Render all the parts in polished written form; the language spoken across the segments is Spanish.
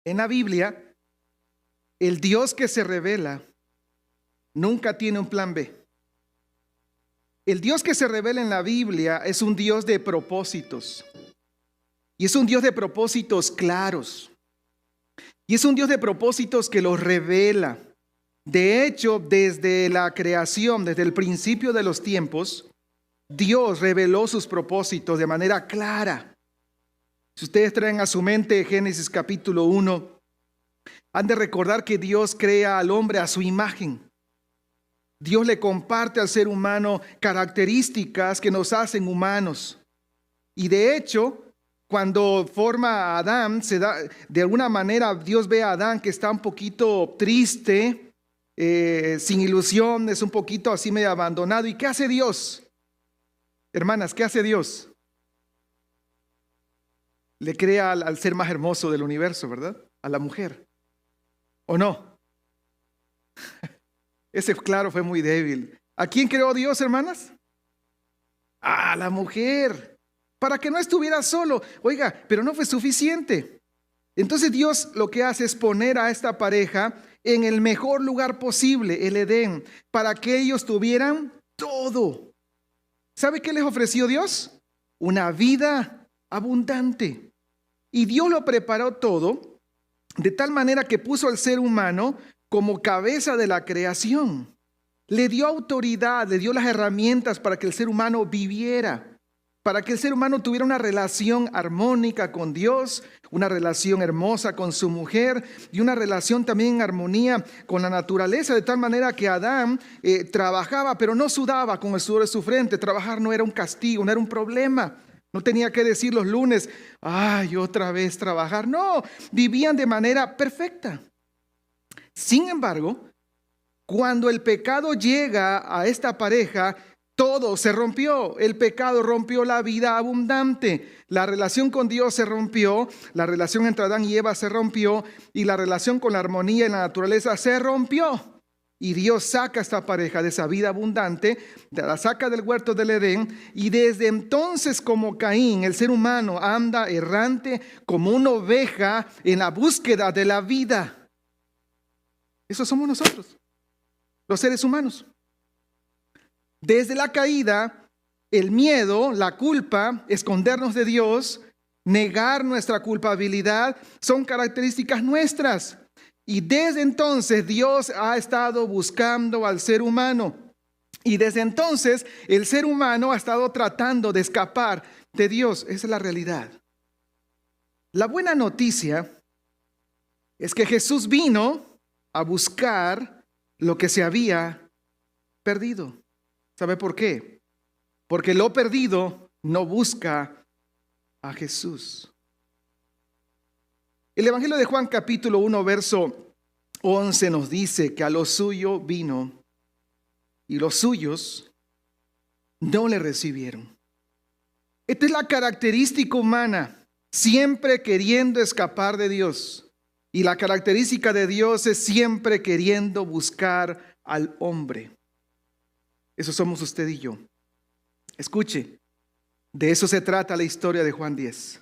En la Biblia, el Dios que se revela nunca tiene un plan B. El Dios que se revela en la Biblia es un Dios de propósitos. Y es un Dios de propósitos claros. Y es un Dios de propósitos que los revela. De hecho, desde la creación, desde el principio de los tiempos, Dios reveló sus propósitos de manera clara. Si ustedes traen a su mente Génesis capítulo 1, han de recordar que Dios crea al hombre a su imagen. Dios le comparte al ser humano características que nos hacen humanos. Y de hecho, cuando forma a Adán, de alguna manera Dios ve a Adán que está un poquito triste, sin ilusiones, un poquito así medio abandonado. ¿Y qué hace Dios? Hermanas, ¿qué hace Dios? Le crea al ser más hermoso del universo, ¿verdad? A la mujer. ¿O no? Ese claro fue muy débil. ¿A quién creó Dios, hermanas? A la mujer. Para que no estuviera solo. Oiga, pero no fue suficiente. Entonces Dios lo que hace es poner a esta pareja en el mejor lugar posible, el Edén, para que ellos tuvieran todo. ¿Sabe qué les ofreció Dios? Una vida abundante. Y Dios lo preparó todo de tal manera que puso al ser humano como cabeza de la creación. Le dio autoridad, le dio las herramientas para que el ser humano viviera, para que el ser humano tuviera una relación armónica con Dios, una relación hermosa con su mujer y una relación también en armonía con la naturaleza, de tal manera que Adán trabajaba, pero no sudaba con el sudor de su frente. Trabajar no era un castigo, no era un problema. No tenía que decir los lunes, ay, otra vez trabajar. No, vivían de manera perfecta. Sin embargo, cuando el pecado llega a esta pareja, todo se rompió. El pecado rompió la vida abundante. La relación con Dios se rompió, la relación entre Adán y Eva se rompió y la relación con la armonía en la naturaleza se rompió. Y Dios saca a esta pareja de esa vida abundante, la saca del huerto del Edén, y desde entonces, como Caín, el ser humano anda errante como una oveja en la búsqueda de la vida. Eso somos nosotros, los seres humanos. Desde la caída, el miedo, la culpa, escondernos de Dios, negar nuestra culpabilidad, son características nuestras. Y desde entonces Dios ha estado buscando al ser humano. Y desde entonces el ser humano ha estado tratando de escapar de Dios. Esa es la realidad. La buena noticia es que Jesús vino a buscar lo que se había perdido. ¿Sabe por qué? Porque lo perdido no busca a Jesús. El Evangelio de Juan capítulo 1 verso 11 nos dice que a lo suyo vino y los suyos no le recibieron. Esta es la característica humana, siempre queriendo escapar de Dios. Y la característica de Dios es siempre queriendo buscar al hombre. Eso somos usted y yo. Escuche, de eso se trata la historia de Juan 10.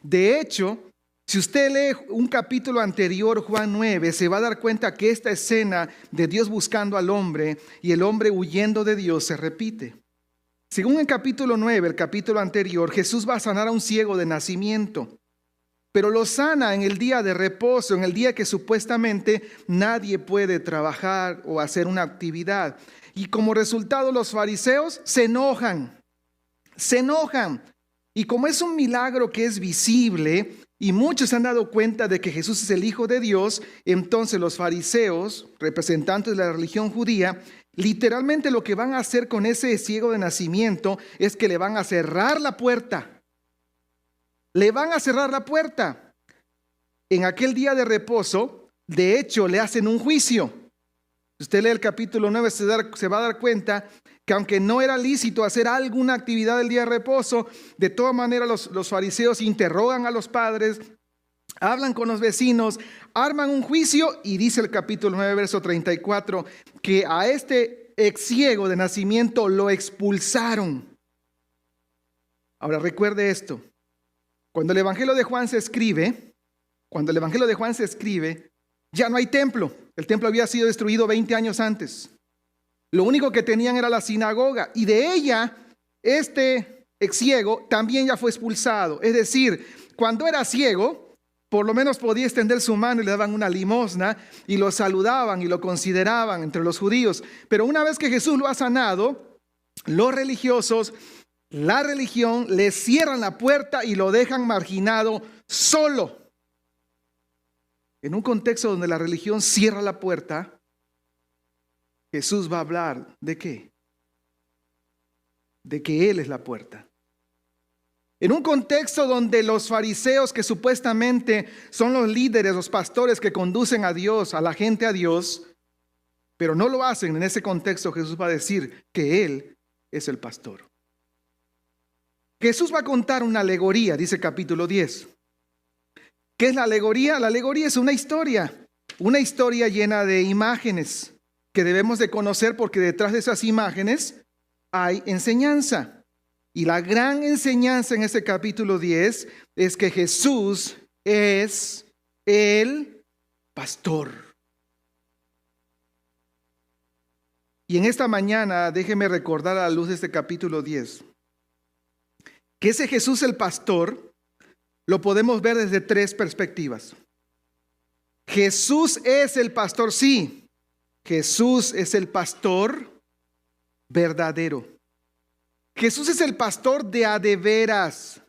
De hecho, si usted lee un capítulo anterior, Juan 9, se va a dar cuenta que esta escena de Dios buscando al hombre y el hombre huyendo de Dios se repite. Según el capítulo 9, el capítulo anterior, Jesús va a sanar a un ciego de nacimiento, pero lo sana en el día de reposo, en el día que supuestamente nadie puede trabajar o hacer una actividad. Y como resultado los fariseos se enojan. Y como es un milagro que es visible y muchos se han dado cuenta de que Jesús es el Hijo de Dios, entonces los fariseos, representantes de la religión judía, literalmente lo que van a hacer con ese ciego de nacimiento es que le van a cerrar la puerta. Le van a cerrar la puerta. En aquel día de reposo, de hecho, le hacen un juicio. Si usted lee el capítulo 9, se va a dar cuenta que aunque no era lícito hacer alguna actividad el día de reposo, de todas maneras los fariseos interrogan a los padres, hablan con los vecinos, arman un juicio y dice el capítulo 9, verso 34, que a este ex ciego de nacimiento lo expulsaron. Ahora recuerde esto, cuando el Evangelio de Juan se escribe, cuando el Evangelio de Juan se escribe, ya no hay templo. El templo había sido destruido 20 años antes. Lo único que tenían era la sinagoga, y de ella este ex ciego también ya fue expulsado. Es decir, cuando era ciego, por lo menos podía extender su mano y le daban una limosna y lo saludaban y lo consideraban entre los judíos. Pero una vez que Jesús lo ha sanado, los religiosos, la religión, le cierran la puerta y lo dejan marginado solo. En un contexto donde la religión cierra la puerta, Jesús va a hablar ¿de qué? De que Él es la puerta. En un contexto donde los fariseos, que supuestamente son los líderes, los pastores que conducen a Dios, a la gente a Dios, pero no lo hacen, en ese contexto Jesús va a decir que Él es el pastor. Jesús va a contar una alegoría, dice capítulo 10. ¿Qué es la alegoría? La alegoría es una historia llena de imágenes que debemos de conocer, porque detrás de esas imágenes hay enseñanza. Y la gran enseñanza en ese capítulo 10 es que Jesús es el pastor. Y en esta mañana déjeme recordar a la luz de este capítulo 10 que ese Jesús el pastor lo podemos ver desde tres perspectivas. Jesús es el pastor, sí. Jesús es el pastor verdadero. Jesús es el pastor de a de veras.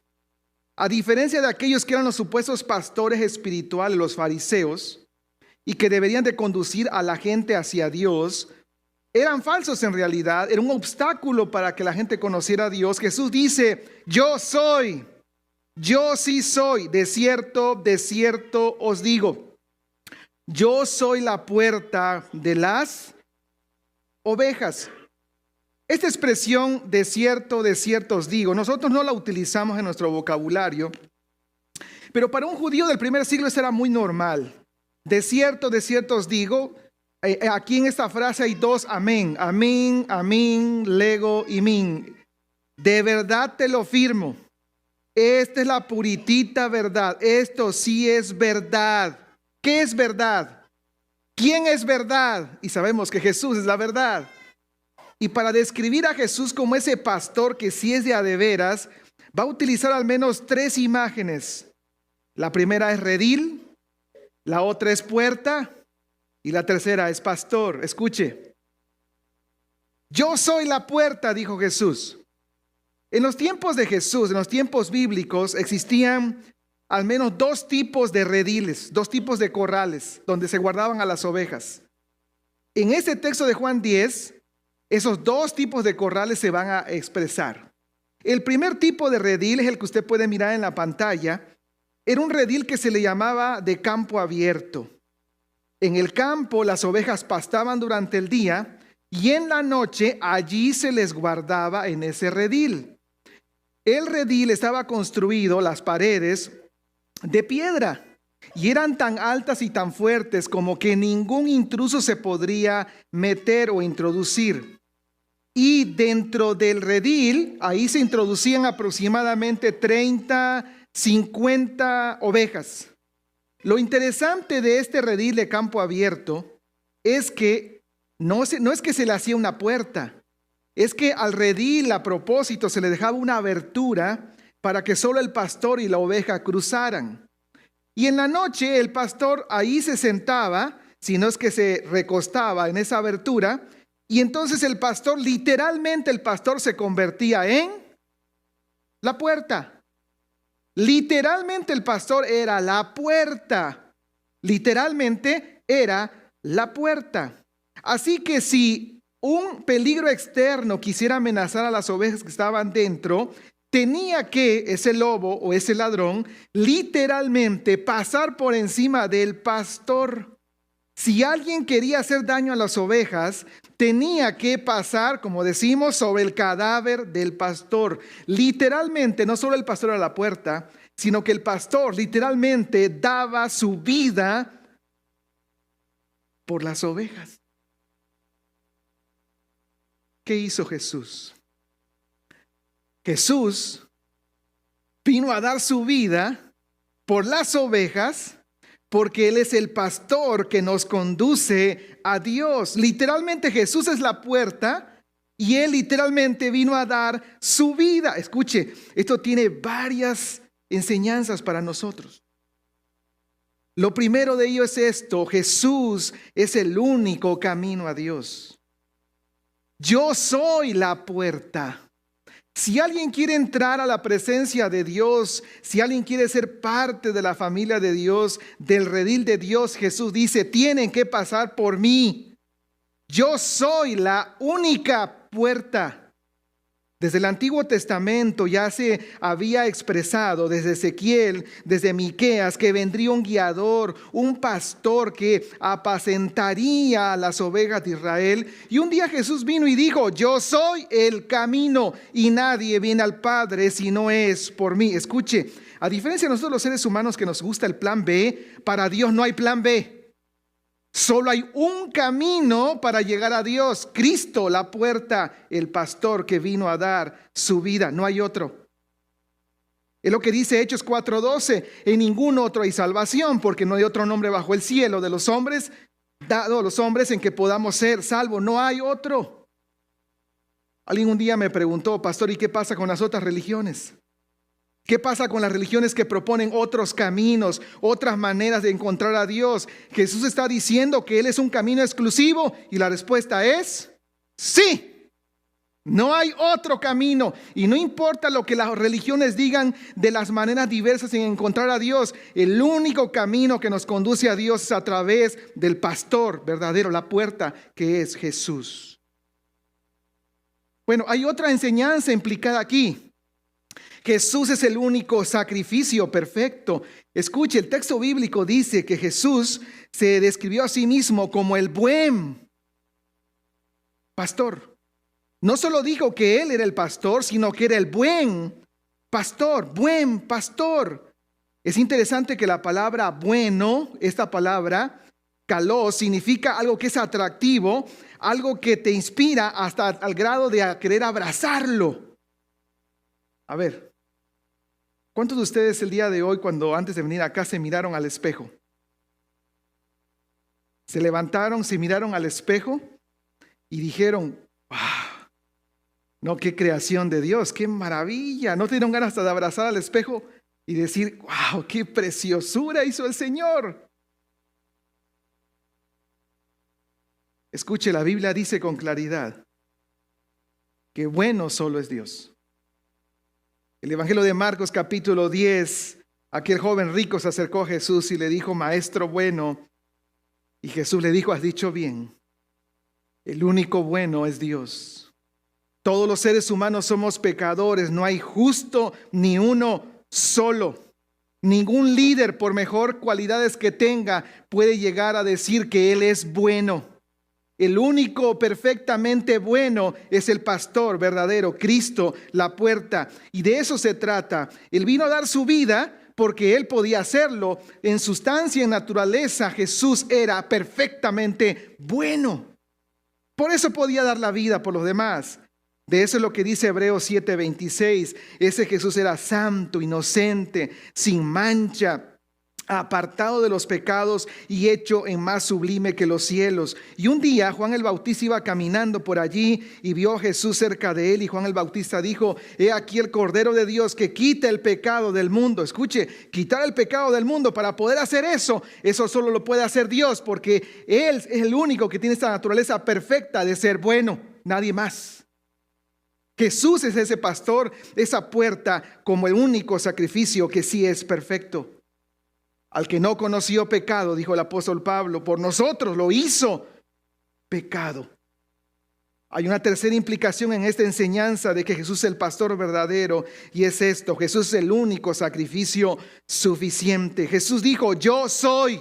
A diferencia de aquellos que eran los supuestos pastores espirituales, los fariseos, y que deberían de conducir a la gente hacia Dios, eran falsos en realidad, era un obstáculo para que la gente conociera a Dios. Jesús dice, yo sí soy, de cierto os digo, yo soy la puerta de las ovejas. Esta expresión de cierto os digo, nosotros no la utilizamos en nuestro vocabulario, pero para un judío del primer siglo eso era muy normal. De cierto os digo, aquí en esta frase hay dos amén, amén, amén, lego y min. De verdad te lo firmo. Esta es la puritita verdad. Esto sí es verdad. ¿Qué es verdad? ¿Quién es verdad? Y sabemos que Jesús es la verdad. Y para describir a Jesús como ese pastor que sí es de a de veras, va a utilizar al menos tres imágenes. La primera es redil, la otra es puerta y la tercera es pastor. Escuche. Yo soy la puerta, dijo Jesús. En los tiempos de Jesús, en los tiempos bíblicos, existían al menos dos tipos de rediles, dos tipos de corrales donde se guardaban a las ovejas. En este texto de Juan 10, esos dos tipos de corrales se van a expresar. El primer tipo de redil es el que usted puede mirar en la pantalla. Era un redil que se le llamaba de campo abierto. En el campo las ovejas pastaban durante el día y en la noche allí se les guardaba en ese redil. El redil estaba construido, las paredes, de piedra, y eran tan altas y tan fuertes como que ningún intruso se podría meter o introducir. Y dentro del redil, ahí se introducían aproximadamente 30, 50 ovejas. Lo interesante de este redil de campo abierto es que no es que se le hacía una puerta, es que al redil a propósito se le dejaba una abertura para que solo el pastor y la oveja cruzaran. Y en la noche el pastor ahí se sentaba, si no es que se recostaba en esa abertura, y entonces el pastor, literalmente el pastor se convertía en la puerta. Literalmente el pastor era la puerta. Literalmente era la puerta. Así que si un peligro externo quisiera amenazar a las ovejas que estaban dentro, tenía que ese lobo o ese ladrón literalmente pasar por encima del pastor. Si alguien quería hacer daño a las ovejas, tenía que pasar, como decimos, sobre el cadáver del pastor. Literalmente, no solo el pastor era la puerta, sino que el pastor literalmente daba su vida por las ovejas. ¿Qué hizo Jesús? Jesús vino a dar su vida por las ovejas porque Él es el pastor que nos conduce a Dios. Literalmente Jesús es la puerta y Él literalmente vino a dar su vida. Escuche, esto tiene varias enseñanzas para nosotros. Lo primero de ello es esto: Jesús es el único camino a Dios. Yo soy la puerta. Si alguien quiere entrar a la presencia de Dios, si alguien quiere ser parte de la familia de Dios, del redil de Dios, Jesús dice, tienen que pasar por mí. Yo soy la única puerta. Desde el Antiguo Testamento ya se había expresado, desde Ezequiel, desde Miqueas, que vendría un guiador, un pastor que apacentaría a las ovejas de Israel. Y un día Jesús vino y dijo, yo soy el camino y nadie viene al Padre si no es por mí. Escuche, a diferencia de nosotros los seres humanos que nos gusta el plan B, para Dios no hay plan B. Solo hay un camino para llegar a Dios: Cristo, la puerta, el pastor que vino a dar su vida. No hay otro. Es lo que dice Hechos 4:12. En ningún otro hay salvación, porque no hay otro nombre bajo el cielo de los hombres, dado a los hombres, en que podamos ser salvos. No hay otro. Alguien un día me preguntó, pastor, ¿y qué pasa con las otras religiones? ¿Qué pasa con las religiones que proponen otros caminos, otras maneras de encontrar a Dios? Jesús está diciendo que Él es un camino exclusivo y la respuesta es sí. No hay otro camino, y no importa lo que las religiones digan de las maneras diversas en encontrar a Dios, el único camino que nos conduce a Dios es a través del pastor verdadero, la puerta, que es Jesús. Bueno, hay otra enseñanza implicada aquí. Jesús es el único sacrificio perfecto. Escuche, el texto bíblico dice que Jesús se describió a sí mismo como el buen pastor. No solo dijo que Él era el pastor, sino que era el buen pastor, buen pastor. Es interesante que la palabra bueno, esta palabra, kalos, significa algo que es atractivo, algo que te inspira hasta al grado de querer abrazarlo. A ver, ¿cuántos de ustedes el día de hoy, cuando antes de venir acá, se miraron al espejo? Se levantaron, se miraron al espejo y dijeron, ¡wow! No, qué creación de Dios, qué maravilla. ¿No te dieron ganas de abrazar al espejo y decir, ¡wow! ¡Qué preciosura hizo el Señor! Escuche, la Biblia dice con claridad que bueno solo es Dios. El Evangelio de Marcos capítulo 10, aquel joven rico se acercó a Jesús y le dijo, maestro bueno, y Jesús le dijo, has dicho bien, el único bueno es Dios. Todos los seres humanos somos pecadores, no hay justo ni uno solo. Ningún líder, por mejor cualidades que tenga, puede llegar a decir que él es bueno. El único perfectamente bueno es el pastor verdadero, Cristo, la puerta. Y de eso se trata. Él vino a dar su vida porque Él podía hacerlo. En sustancia y en naturaleza, Jesús era perfectamente bueno. Por eso podía dar la vida por los demás. De eso es lo que dice Hebreos 7:26. Ese Jesús era santo, inocente, sin mancha, apartado de los pecados y hecho en más sublime que los cielos. Y un día Juan el Bautista iba caminando por allí y vio a Jesús cerca de él, y Juan el Bautista dijo, he aquí el Cordero de Dios que quita el pecado del mundo. Escuche, quitar el pecado del mundo. Para poder hacer eso solo lo puede hacer Dios, porque Él es el único que tiene esta naturaleza perfecta de ser bueno, nadie más. Jesús es ese pastor, esa puerta, como el único sacrificio que sí es perfecto. Al que no conoció pecado, dijo el apóstol Pablo, por nosotros lo hizo pecado. Hay una tercera implicación en esta enseñanza de que Jesús es el pastor verdadero, y es esto: Jesús es el único sacrificio suficiente. Jesús dijo, yo soy.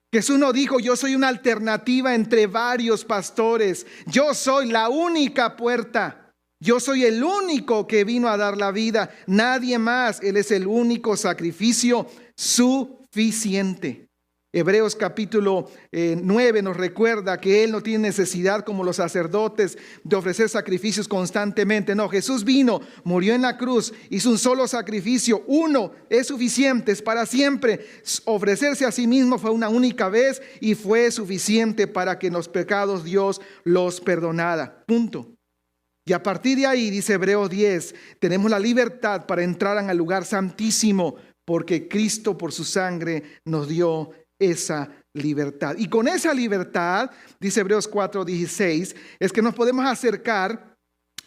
Jesús no dijo, yo soy una alternativa entre varios pastores. Yo soy la única puerta. Yo soy el único que vino a dar la vida. Nadie más. Él es el único sacrificio suficiente. Hebreos capítulo 9 nos recuerda que Él no tiene necesidad como los sacerdotes de ofrecer sacrificios constantemente. No, Jesús vino, murió en la cruz, hizo un solo sacrificio. Uno es suficiente, es para siempre. Ofrecerse a sí mismo fue una única vez y fue suficiente para que los pecados Dios los perdonara. Punto. Y a partir de ahí, dice Hebreos 10, tenemos la libertad para entrar al lugar santísimo porque Cristo por su sangre nos dio esa libertad. Y con esa libertad, dice Hebreos 4:16, es que nos podemos acercar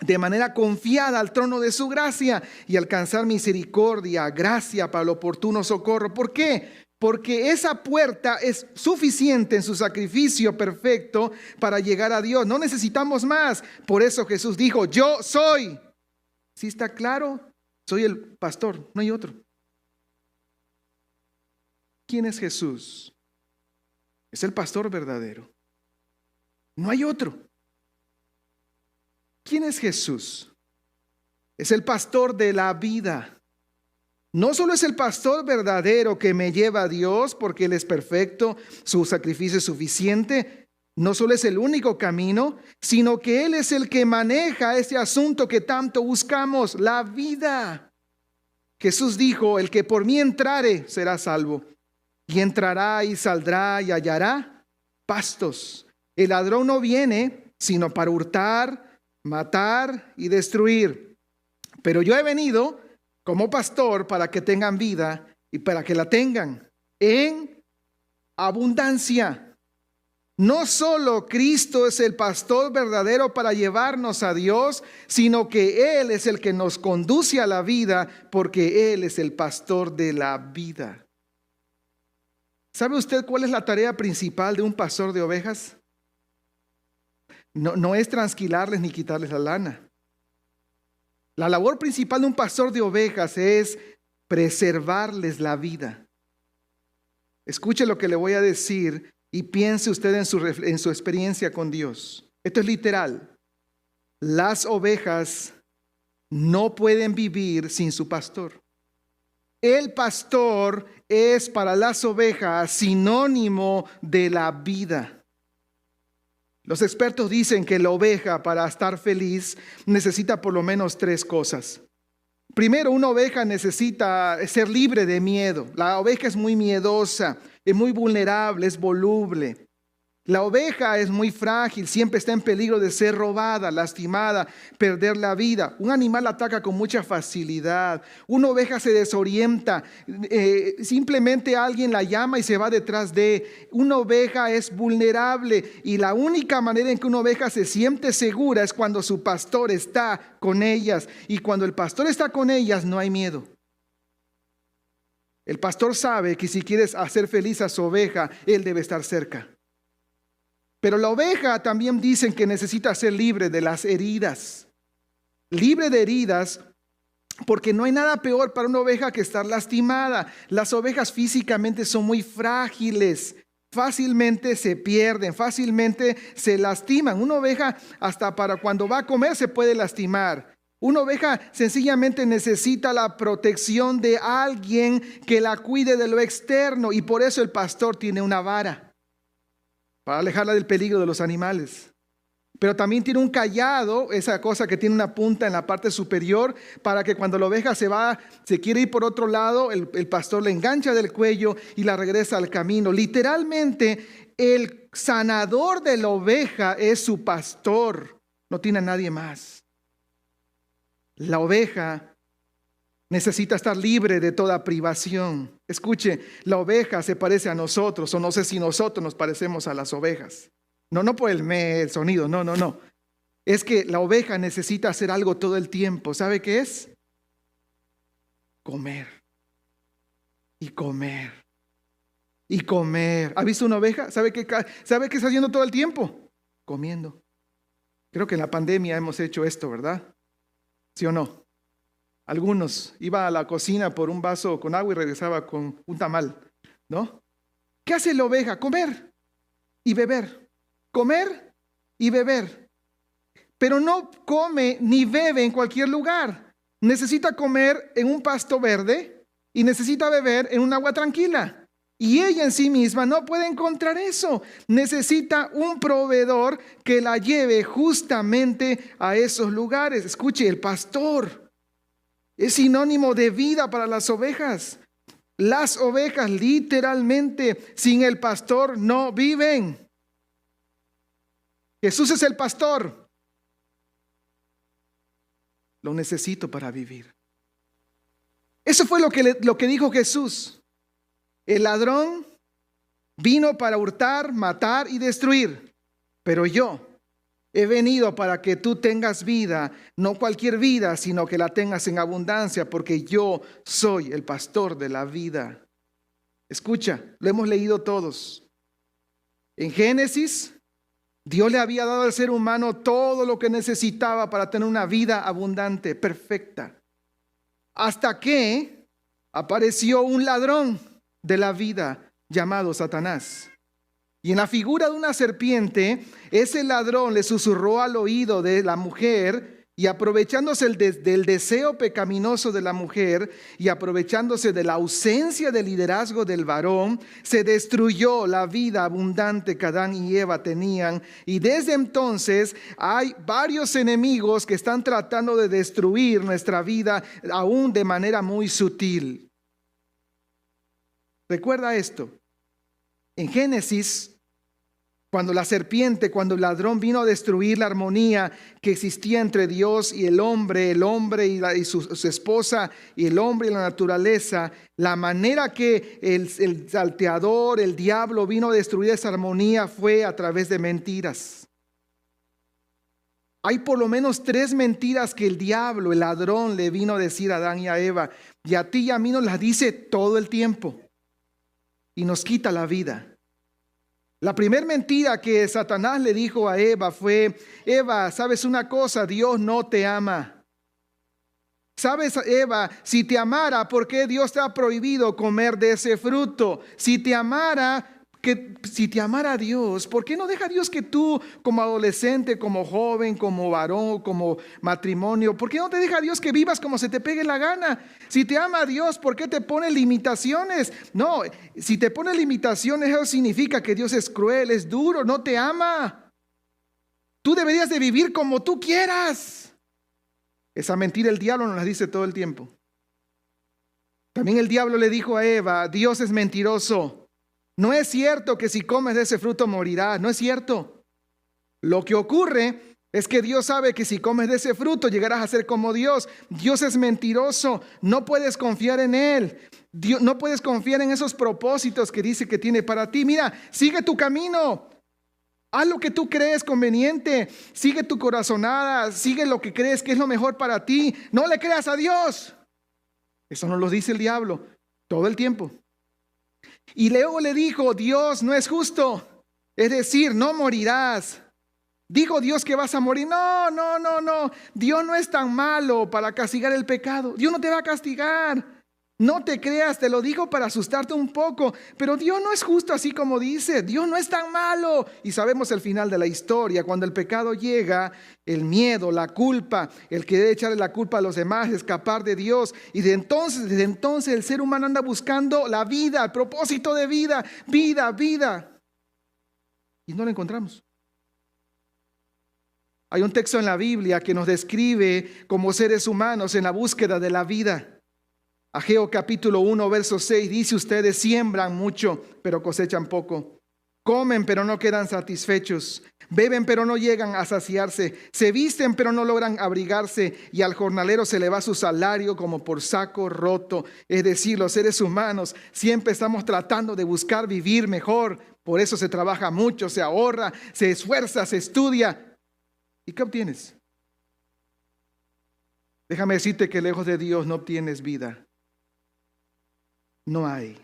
de manera confiada al trono de su gracia y alcanzar misericordia, gracia para el oportuno socorro. ¿Por qué? Porque esa puerta es suficiente en su sacrificio perfecto para llegar a Dios. No necesitamos más. Por eso Jesús dijo, yo soy. ¿Sí está claro? Soy el pastor, no hay otro. ¿Quién es Jesús? Es el pastor verdadero. No hay otro. ¿Quién es Jesús? Es el pastor de la vida. No solo es el pastor verdadero que me lleva a Dios porque Él es perfecto, su sacrificio es suficiente. No solo es el único camino, sino que Él es el que maneja ese asunto que tanto buscamos, la vida. Jesús dijo, el que por mí entrare será salvo. Y entrará y saldrá y hallará pastos. El ladrón no viene sino para hurtar, matar y destruir. Pero yo he venido como pastor para que tengan vida y para que la tengan en abundancia. No solo Cristo es el pastor verdadero para llevarnos a Dios, sino que Él es el que nos conduce a la vida porque Él es el pastor de la vida. ¿Sabe usted cuál es la tarea principal de un pastor de ovejas? No es trasquilarles ni quitarles la lana. La labor principal de un pastor de ovejas es preservarles la vida. Escuche lo que le voy a decir y piense usted en su experiencia con Dios. Esto es literal. Las ovejas no pueden vivir sin su pastor. El pastor es para las ovejas sinónimo de la vida. Los expertos dicen que la oveja para estar feliz necesita por lo menos 3 cosas. Primero, una oveja necesita ser libre de miedo. La oveja es muy miedosa, es muy vulnerable, es voluble. La oveja es muy frágil, siempre está en peligro de ser robada, lastimada, perder la vida. Un animal ataca con mucha facilidad. Una oveja se desorienta. Simplemente alguien la llama y se va detrás de. Una oveja es vulnerable y la única manera en que una oveja se siente segura es cuando su pastor está con ellas. Y cuando el pastor está con ellas no hay miedo. El pastor sabe que si quieres hacer feliz a su oveja, él debe estar cerca. Pero la oveja también dicen que necesita ser libre de las heridas. Libre de heridas porque no hay nada peor para una oveja que estar lastimada. Las ovejas físicamente son muy frágiles. Fácilmente se pierden, fácilmente se lastiman. Una oveja hasta para cuando va a comer se puede lastimar. Una oveja sencillamente necesita la protección de alguien que la cuide de lo externo y por eso el pastor tiene una vara para alejarla del peligro de los animales. Pero también tiene un cayado, esa cosa que tiene una punta en la parte superior, para que cuando la oveja se quiere ir por otro lado, el pastor la engancha del cuello y la regresa al camino. Literalmente, el sanador de la oveja es su pastor, no tiene a nadie más. La oveja necesita estar libre de toda privación. Escuche, la oveja se parece a nosotros, o no sé si nosotros nos parecemos a las ovejas. No por el sonido, no. Es que la oveja necesita hacer algo todo el tiempo. ¿Sabe qué es? Comer. Y comer. Y comer. ¿Ha visto una oveja? ¿Sabe qué está haciendo todo el tiempo? Comiendo. Creo que en la pandemia hemos hecho esto, ¿verdad? ¿Sí o no? Algunos iba a la cocina por un vaso con agua y regresaba con un tamal, ¿no? ¿Qué hace la oveja? Comer y beber. Comer y beber. Pero no come ni bebe en cualquier lugar. Necesita comer en un pasto verde y necesita beber en un agua tranquila. Y ella en sí misma no puede encontrar eso. Necesita un proveedor que la lleve justamente a esos lugares. Escuche, el pastor es sinónimo de vida para las ovejas. Las ovejas literalmente sin el pastor no viven. Jesús es el pastor. Lo necesito para vivir. Eso fue lo que dijo Jesús. El ladrón vino para hurtar, matar y destruir, pero yo he venido para que tú tengas vida, no cualquier vida, sino que la tengas en abundancia, porque yo soy el pastor de la vida. Escucha, lo hemos leído todos. En Génesis, Dios le había dado al ser humano todo lo que necesitaba para tener una vida abundante, perfecta. Hasta que apareció un ladrón de la vida llamado Satanás. Y en la figura de una serpiente, ese ladrón le susurró al oído de la mujer, y aprovechándose del deseo pecaminoso de la mujer y aprovechándose de la ausencia de liderazgo del varón, se destruyó la vida abundante que Adán y Eva tenían. Y desde entonces hay varios enemigos que están tratando de destruir nuestra vida, aún de manera muy sutil. Recuerda esto. En Génesis, cuando el ladrón vino a destruir la armonía que existía entre Dios y el hombre y su esposa, y el hombre y la naturaleza, la manera que el salteador, el diablo, vino a destruir esa armonía fue a través de mentiras. Hay por lo menos 3 mentiras que el diablo, el ladrón, le vino a decir a Adán y a Eva, y a ti y a mí nos las dice todo el tiempo, y nos quita la vida. La primera mentira que Satanás le dijo a Eva fue: Eva, ¿sabes una cosa? Dios no te ama. ¿Sabes, Eva? Si te amara, ¿por qué Dios te ha prohibido comer de ese fruto? Si te amara a Dios, ¿por qué no deja Dios que tú, como adolescente, como joven, como varón, como matrimonio, ¿por qué no te deja Dios que vivas como se te pegue la gana? Si te ama a Dios, ¿por qué te pone limitaciones? No, si te pone limitaciones, eso significa que Dios es cruel, es duro, no te ama. Tú deberías de vivir como tú quieras. Esa mentira el diablo nos la dice todo el tiempo. También el diablo le dijo a Eva: Dios es mentiroso. No es cierto que si comes de ese fruto morirás, no es cierto. Lo que ocurre es que Dios sabe que si comes de ese fruto llegarás a ser como Dios. Dios es mentiroso, no puedes confiar en Él. No puedes confiar en esos propósitos que dice que tiene para ti. Mira, sigue tu camino. Haz lo que tú crees conveniente. Sigue tu corazonada, sigue lo que crees que es lo mejor para ti. No le creas a Dios. Eso nos lo dice el diablo todo el tiempo. Y luego le dijo: Dios no es justo, es decir, no morirás. ¿Dijo Dios que vas a morir? No. Dios no es tan malo para castigar el pecado. Dios no te va a castigar. No te creas, te lo digo para asustarte un poco, pero Dios no es justo así como dice. Dios no es tan malo. Y sabemos el final de la historia: cuando el pecado llega, el miedo, la culpa, el querer echarle la culpa a los demás, escapar de Dios. Y desde entonces el ser humano anda buscando la vida, el propósito de vida. Y no lo encontramos. Hay un texto en la Biblia que nos describe como seres humanos en la búsqueda de la vida. Ageo capítulo 1 verso 6 dice: ustedes siembran mucho, pero cosechan poco. Comen, pero no quedan satisfechos. Beben, pero no llegan a saciarse. Se visten, pero no logran abrigarse. Y al jornalero se le va su salario como por saco roto. Es decir, los seres humanos siempre estamos tratando de buscar vivir mejor. Por eso se trabaja mucho, se ahorra, se esfuerza, se estudia. ¿Y qué obtienes? Déjame decirte que lejos de Dios no obtienes vida. No hay.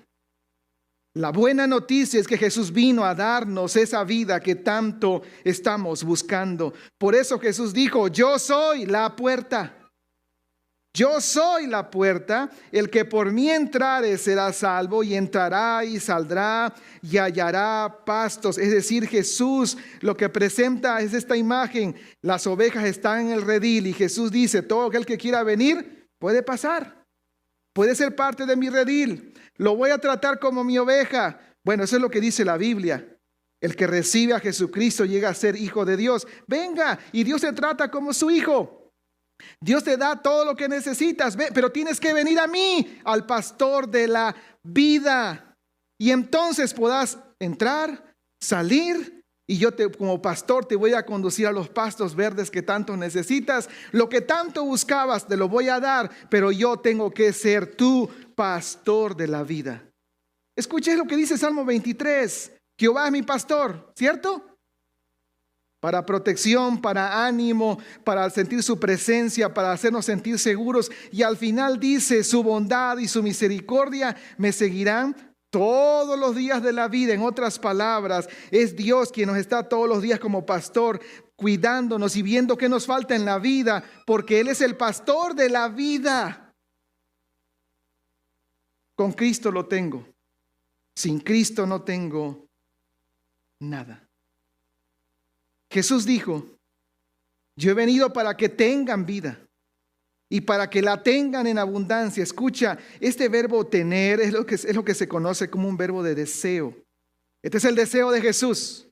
La buena noticia es que Jesús vino a darnos esa vida que tanto estamos buscando. Por eso Jesús dijo: yo soy la puerta. Yo soy la puerta. El que por mí entrare será salvo, y entrará y saldrá y hallará pastos. Es decir, Jesús lo que presenta es esta imagen. Las ovejas están en el redil y Jesús dice: todo aquel que quiera venir puede pasar. puede ser parte de mi redil. Lo voy a tratar como mi oveja. Bueno, eso es lo que dice la Biblia. El que recibe a Jesucristo llega a ser hijo de Dios. Venga, y Dios te trata como su hijo. Dios te da todo lo que necesitas, pero tienes que venir a mí, al pastor de la vida. Y entonces podrás entrar, salir, y yo como pastor te voy a conducir a los pastos verdes que tanto necesitas. Lo que tanto buscabas te lo voy a dar, pero yo tengo que ser tu pastor de la vida. Escuché lo que dice Salmo 23. Jehová es mi pastor, ¿cierto? Para protección, para ánimo, para sentir su presencia, para hacernos sentir seguros. Y al final dice, su bondad y su misericordia me seguirán todos los días de la vida. En otras palabras, es Dios quien nos está todos los días como pastor, cuidándonos y viendo qué nos falta en la vida, porque Él es el pastor de la vida. Con Cristo lo tengo. Sin Cristo no tengo nada. Jesús dijo, yo he venido para que tengan vida y para que la tengan en abundancia. Escucha, este verbo tener es lo que se conoce como un verbo de deseo. Este es el deseo de Jesús.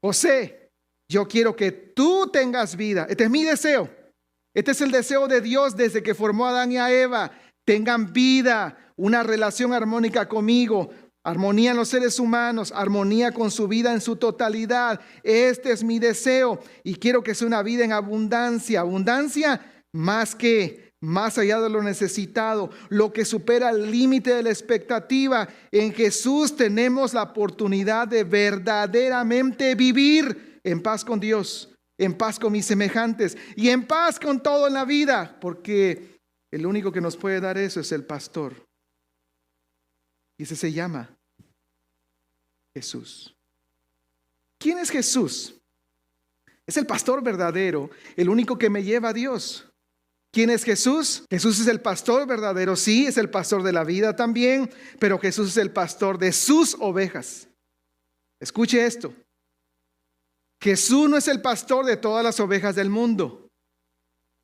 José, yo quiero que tú tengas vida. Este es mi deseo. Este es el deseo de Dios desde que formó a Adán y a Eva. Tengan vida, una relación armónica conmigo. Armonía en los seres humanos, armonía con su vida en su totalidad. Este es mi deseo y quiero que sea una vida en abundancia. Abundancia más allá de lo necesitado, lo que supera el límite de la expectativa. En Jesús tenemos la oportunidad de verdaderamente vivir en paz con Dios, en paz con mis semejantes y en paz con todo en la vida, porque el único que nos puede dar eso es el pastor. Y ese se llama Jesús. ¿Quién es Jesús? Es el pastor verdadero, el único que me lleva a Dios. ¿Quién es Jesús? Jesús es el pastor verdadero, sí, es el pastor de la vida también, pero Jesús es el pastor de sus ovejas. Escuche esto. Jesús no es el pastor de todas las ovejas del mundo.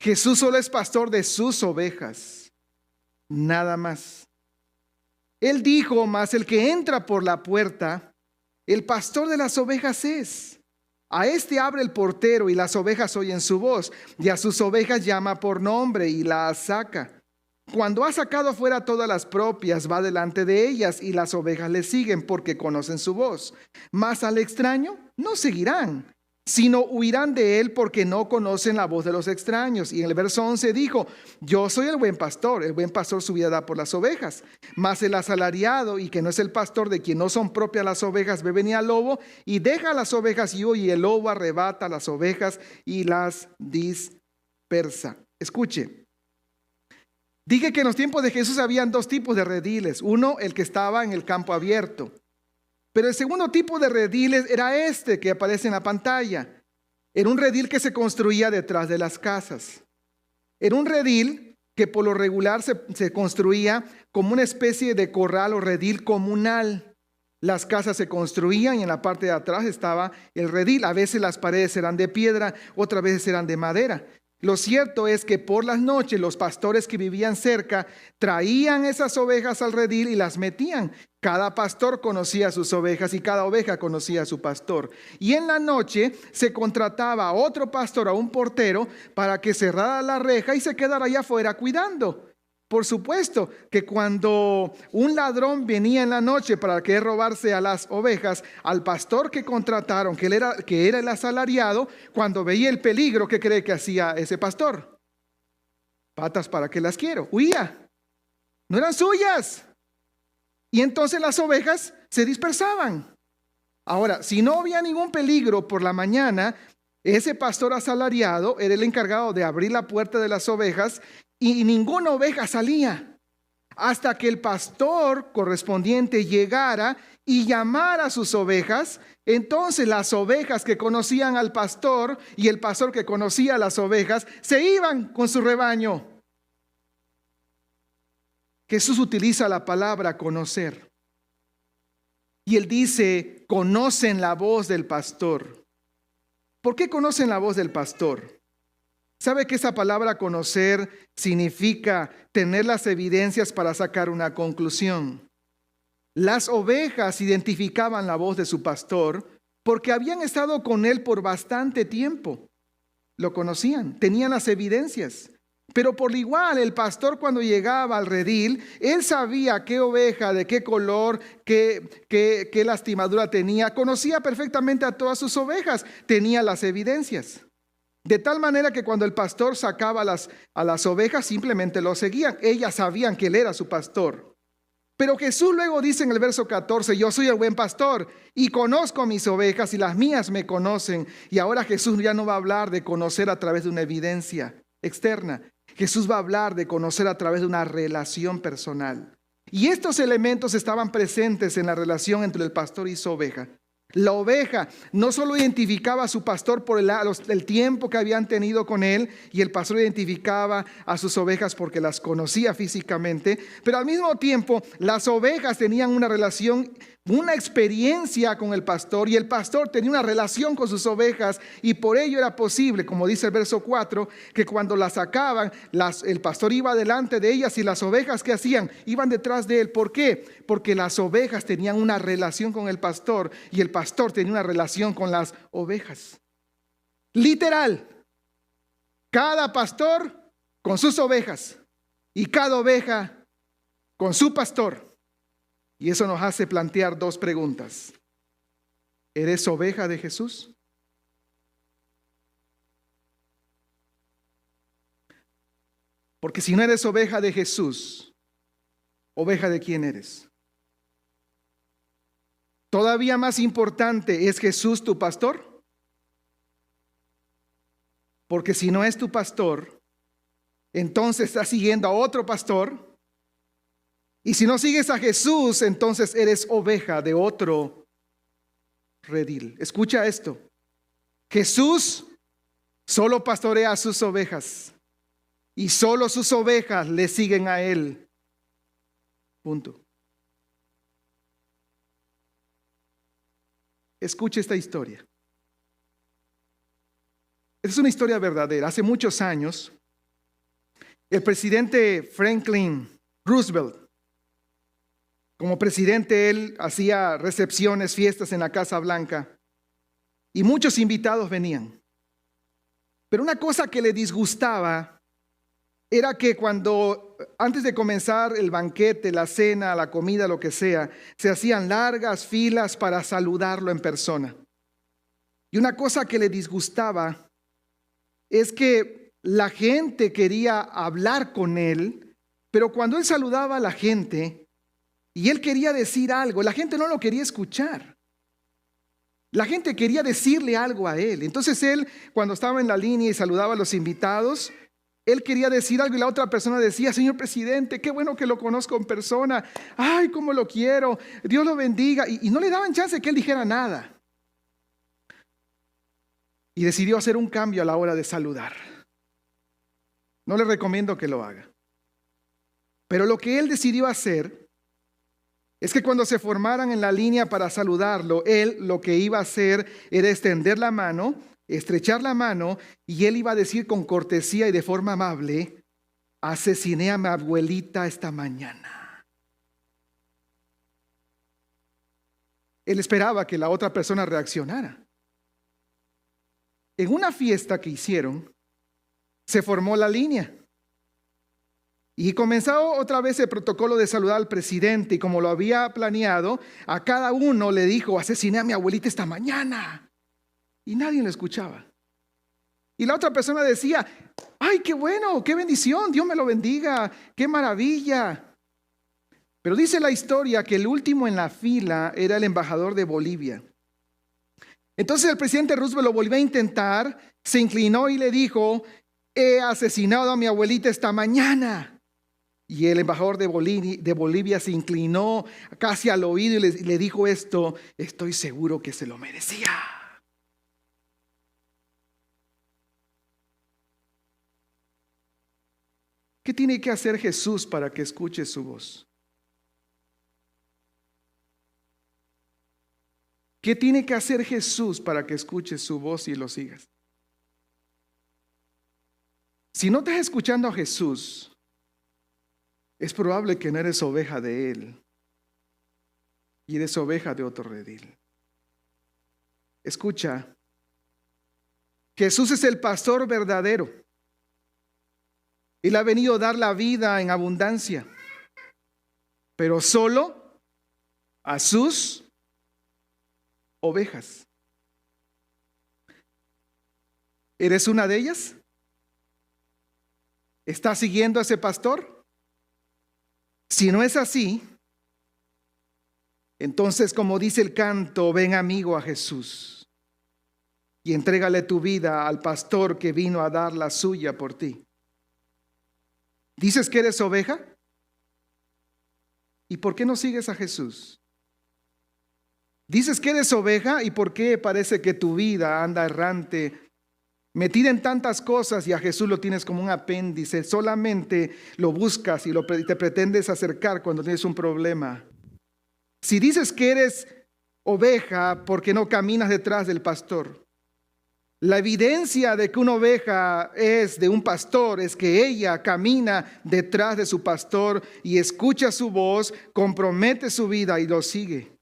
Jesús solo es pastor de sus ovejas. Nada más. Él dijo, mas el que entra por la puerta, el pastor de las ovejas es. A este abre el portero y las ovejas oyen su voz, y a sus ovejas llama por nombre y las saca. Cuando ha sacado fuera todas las propias, va delante de ellas y las ovejas le siguen porque conocen su voz. Mas al extraño no seguirán, sino huirán de él porque no conocen la voz de los extraños. Y en el verso 11 dijo, yo soy el buen pastor su vida da por las ovejas. Mas el asalariado, y que no es el pastor, de quien no son propias las ovejas, ve venir al lobo y deja las ovejas y huye, y el lobo arrebata las ovejas y las dispersa. Escuche, dije que en los tiempos de Jesús habían dos tipos de rediles. Uno, el que estaba en el campo abierto. Pero el segundo tipo de rediles era este que aparece en la pantalla. Era un redil que se construía detrás de las casas. Era un redil que por lo regular se construía como una especie de corral o redil comunal. Las casas se construían y en la parte de atrás estaba el redil. A veces las paredes eran de piedra, otras veces eran de madera. Lo cierto es que por las noches los pastores que vivían cerca traían esas ovejas al redil y las metían. Cada pastor conocía a sus ovejas y cada oveja conocía a su pastor. Y en la noche se contrataba a otro pastor, a un portero, para que cerrara la reja y se quedara allá afuera cuidando. Por supuesto que cuando un ladrón venía en la noche para querer robarse a las ovejas, al pastor que contrataron, que era el asalariado, cuando veía el peligro, ¿qué cree que hacía ese pastor? Patas, ¿para qué las quiero? Huía. No eran suyas. Y entonces las ovejas se dispersaban. Ahora, si no había ningún peligro por la mañana, ese pastor asalariado era el encargado de abrir la puerta de las ovejas y ninguna oveja salía hasta que el pastor correspondiente llegara y llamara a sus ovejas. Entonces las ovejas que conocían al pastor y el pastor que conocía a las ovejas se iban con su rebaño. Jesús utiliza la palabra conocer. Y él dice, conocen la voz del pastor. ¿Por qué conocen la voz del pastor? ¿Sabe que esa palabra conocer significa tener las evidencias para sacar una conclusión? Las ovejas identificaban la voz de su pastor porque habían estado con él por bastante tiempo. Lo conocían, tenían las evidencias. Pero por igual el pastor, cuando llegaba al redil, él sabía qué oveja, de qué color, qué lastimadura tenía. Conocía perfectamente a todas sus ovejas, tenía las evidencias. De tal manera que cuando el pastor sacaba a las ovejas, simplemente lo seguían. Ellas sabían que él era su pastor. Pero Jesús luego dice en el verso 14, yo soy el buen pastor y conozco a mis ovejas y las mías me conocen. Y ahora Jesús ya no va a hablar de conocer a través de una evidencia externa. Jesús va a hablar de conocer a través de una relación personal. Y estos elementos estaban presentes en la relación entre el pastor y su oveja. La oveja no solo identificaba a su pastor por el tiempo que habían tenido con él, y el pastor identificaba a sus ovejas porque las conocía físicamente, pero al mismo tiempo las ovejas tenían una relación, una experiencia con el pastor, y el pastor tenía una relación con sus ovejas, y por ello era posible, como dice el verso 4, que cuando las sacaban, el pastor iba delante de ellas y las ovejas, ¿qué hacían? Iban detrás de él. ¿Por qué? Porque las ovejas tenían una relación con el pastor y el pastor tenía una relación con las ovejas. Literal, cada pastor con sus ovejas y cada oveja con su pastor. Y eso nos hace plantear dos preguntas. ¿Eres oveja de Jesús? Porque si no eres oveja de Jesús, ¿oveja de quién eres? Todavía más importante, ¿es Jesús tu pastor? Porque si no es tu pastor, entonces estás siguiendo a otro pastor. Y si no sigues a Jesús, entonces eres oveja de otro redil. Escucha esto. Jesús solo pastorea a sus ovejas y solo sus ovejas le siguen a él. Punto. Escuche esta historia. Es una historia verdadera. Hace muchos años, el presidente Franklin Roosevelt, como presidente, él hacía recepciones, fiestas en la Casa Blanca y muchos invitados venían. Pero una cosa que le disgustaba era que antes de comenzar el banquete, la cena, la comida, lo que sea, se hacían largas filas para saludarlo en persona. Y una cosa que le disgustaba es que la gente quería hablar con él, pero cuando él saludaba a la gente y él quería decir algo, la gente no lo quería escuchar. La gente quería decirle algo a él. Entonces él, cuando estaba en la línea y saludaba a los invitados, él quería decir algo y la otra persona decía, señor presidente, qué bueno que lo conozco en persona. Ay, cómo lo quiero. Dios lo bendiga. Y no le daban chance de que él dijera nada. Y decidió hacer un cambio a la hora de saludar. No le recomiendo que lo haga. Pero lo que él decidió hacer es que cuando se formaran en la línea para saludarlo, él lo que iba a hacer era extender la mano, estrechar la mano, y él iba a decir con cortesía y de forma amable, asesiné a mi abuelita esta mañana. Él esperaba que la otra persona reaccionara. En una fiesta que hicieron, se formó la línea. Y comenzó otra vez el protocolo de saludar al presidente, y como lo había planeado, a cada uno le dijo, asesiné a mi abuelita esta mañana. Y nadie lo escuchaba. Y la otra persona decía, ay, qué bueno, qué bendición, Dios me lo bendiga, qué maravilla. Pero dice la historia que el último en la fila era el embajador de Bolivia. Entonces el presidente Roosevelt lo volvió a intentar, se inclinó y le dijo, he asesinado a mi abuelita esta mañana. Y el embajador de Bolivia se inclinó casi al oído y le dijo esto, estoy seguro que se lo merecía. ¿Qué tiene que hacer Jesús para que escuche su voz? ¿Qué tiene que hacer Jesús para que escuche su voz y lo sigas? Si no estás escuchando a Jesús, es probable que no eres oveja de Él y eres oveja de otro redil. Escucha, Jesús es el pastor verdadero. Él ha venido a dar la vida en abundancia, pero solo a sus ovejas. ¿Eres una de ellas? ¿Estás siguiendo a ese pastor? Si no es así, entonces, como dice el canto, ven amigo a Jesús y entrégale tu vida al pastor que vino a dar la suya por ti. ¿Dices que eres oveja? ¿Y por qué no sigues a Jesús? ¿Dices que eres oveja y por qué parece que tu vida anda errante, metida en tantas cosas y a Jesús lo tienes como un apéndice? Solamente lo buscas y te pretendes acercar cuando tienes un problema. Si dices que eres oveja, ¿por qué no caminas detrás del pastor? La evidencia de que una oveja es de un pastor es que ella camina detrás de su pastor y escucha su voz, compromete su vida y lo sigue.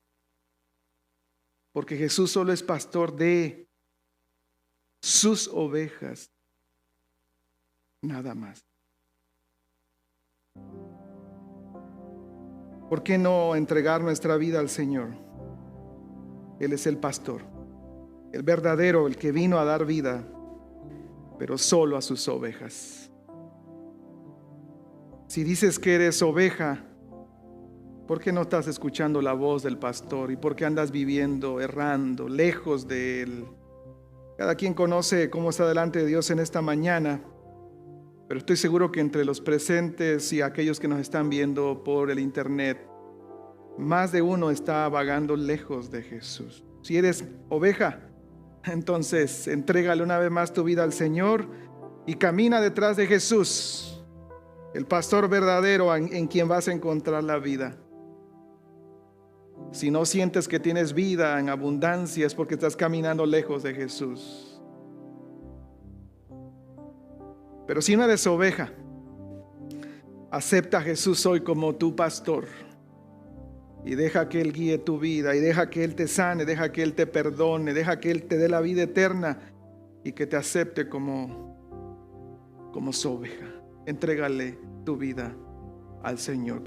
Porque Jesús solo es pastor de sus ovejas, nada más. ¿Por qué no entregar nuestra vida al Señor? Él es el pastor, el verdadero, el que vino a dar vida, pero solo a sus ovejas. Si dices que eres oveja, ¿por qué no estás escuchando la voz del pastor? ¿Y por qué andas viviendo, errando, lejos de Él? Cada quien conoce cómo está delante de Dios en esta mañana, pero estoy seguro que entre los presentes y aquellos que nos están viendo por el internet, más de uno está vagando lejos de Jesús. Si eres oveja, entonces entrégale una vez más tu vida al Señor y camina detrás de Jesús, el pastor verdadero en quien vas a encontrar la vida. Si no sientes que tienes vida en abundancia, es porque estás caminando lejos de Jesús. Pero si no eres oveja, acepta a Jesús hoy como tu pastor y deja que Él guíe tu vida y deja que Él te sane, deja que Él te perdone, deja que Él te dé la vida eterna y que te acepte como su oveja. Entrégale tu vida al Señor.